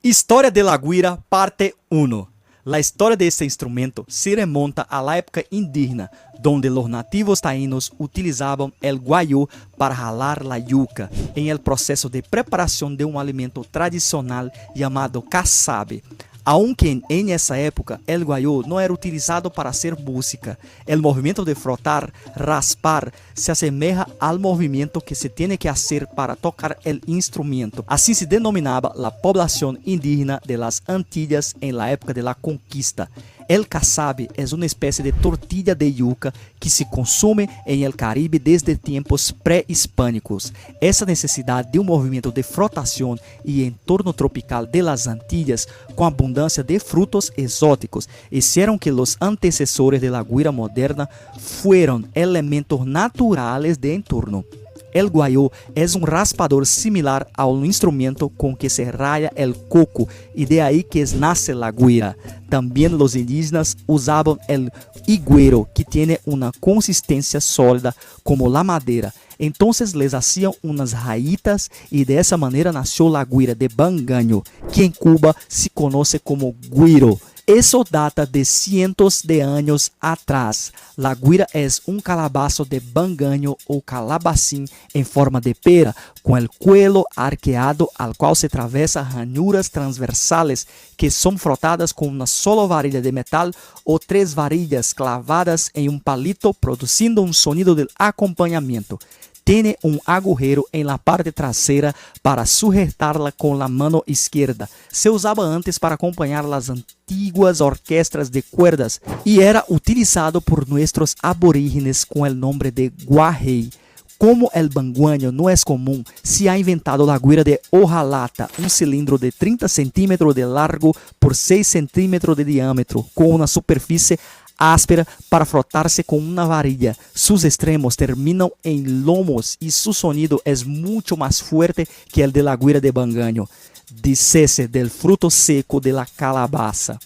Historia de la guira, parte 1. La historia de este instrumento se remonta a la época indígena, donde los nativos taínos utilizaban el guayú para jalar la yuca en el proceso de preparación de un alimento tradicional llamado casabe. Aunque en esa época el guayú no era utilizado para hacer música, el movimiento de frotar, raspar, se asemeja al movimiento que se tiene que hacer para tocar el instrumento. Así se denominaba la población indígena de las Antillas en la época de la conquista. El casabe es una especie de tortilla de yuca que se consume en el Caribe desde tiempos prehispánicos. Esa necesidad de un movimiento de frotación y entorno tropical de las Antillas con abundancia de frutos exóticos hicieron que los antecesores de la guira moderna fueran elementos naturales de entorno. El guayú es un raspador similar a un instrumento con que se raya el coco y de ahí que nace la guira. También los indígenas usaban el higuero, que tiene una consistencia sólida como la madera. Entonces les hacían unas rayitas y de esa manera nació la guira de bangaño, que en Cuba se conoce como güiro. Eso data de cientos de años atrás. La guira es un calabazo de bangaño o calabacín en forma de pera, con el cuello arqueado al cual se atravesan ranuras transversales que son frotadas con una sola varilla de metal o tres varillas clavadas en un palito, produciendo un sonido de acompañamiento. Tiene un agujero en la parte trasera para sujetarla con la mano izquierda. Se usaba antes para acompañar las antiguas orquestas de cuerdas y era utilizado por nuestros aborígenes con el nombre de guajei. Como el banguaño no es común, se ha inventado la guira de hojalata, un cilindro de 30 centímetros de largo por 6 centímetros de diámetro, con una superficie áspera para frotarse con una varilla. Sus extremos terminan en lomos y su sonido es mucho más fuerte que el de la guira de bangaño. Dícese del fruto seco de la calabaza.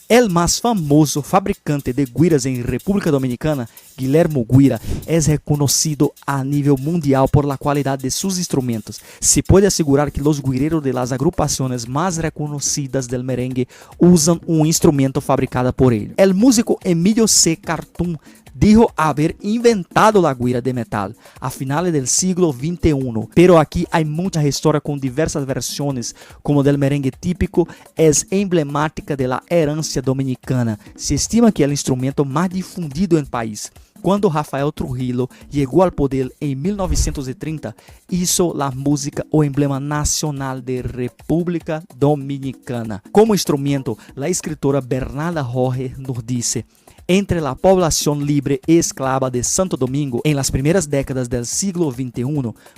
El más famoso fabricante de guiras en República Dominicana, Guillermo Guira, es reconocido a nivel mundial por la calidad de sus instrumentos. Se puede asegurar que los guireros de las agrupaciones más reconocidas del merengue usan un instrumento fabricado por él. El músico Emilio C. Cartoon dijo haber inventado la guira de metal a finales del siglo XXI, pero aquí hay mucha historia con diversas versiones, como del merengue típico, es emblemática de la herencia dominicana. Se estima que el instrumento más difundido en el país. Cuando Rafael Trujillo llegó al poder en 1930, hizo la música o emblema nacional de República Dominicana. Como instrumento, la escritora Bernarda Jorge nos dice: entre la población libre y esclava de Santo Domingo en las primeras décadas del siglo XXI,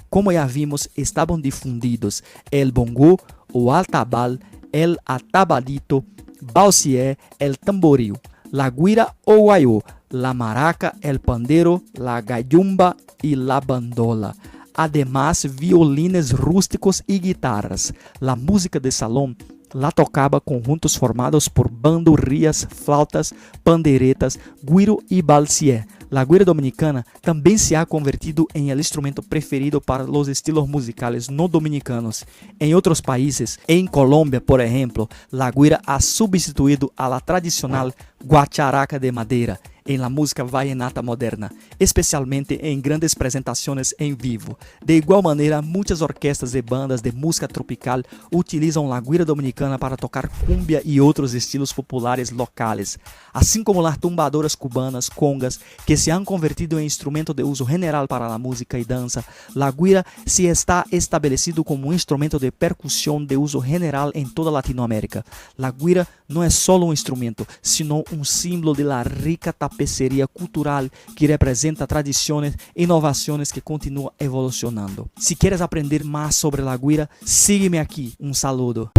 como ya vimos, estaban difundidos el bongo o altabal, el atabalito, balsié, el tamboril, la guira o guayú, la maraca, el pandero, la gayumba y la bandola. Además, violines rústicos y guitarras. La música de salón la tocaba conjuntos formados por bandurrias, flautas, panderetas, güiro y balsié. La guira dominicana también se ha convertido en el instrumento preferido para los estilos musicales no dominicanos. En otros países, en Colombia, por ejemplo, la guira ha sustituido a la tradicional guacharaca de madera en la música vallenata moderna, especialmente en grandes presentaciones en vivo. De igual manera, muchas orquestas y bandas de música tropical utilizan la guira dominicana para tocar cumbia y otros estilos populares locales, así como las tumbadoras cubanas, congas, que se han convertido en instrumento de uso general para la música y danza. La guira se está establecido como un instrumento de percusión de uso general en toda Latinoamérica. La guira no es solo un instrumento, sino un símbolo de la rica tapicería cultural que representa tradiciones e inovaciones que continúan evolucionando. Si quieres aprender más sobre la guira, sígueme aquí. Un saludo.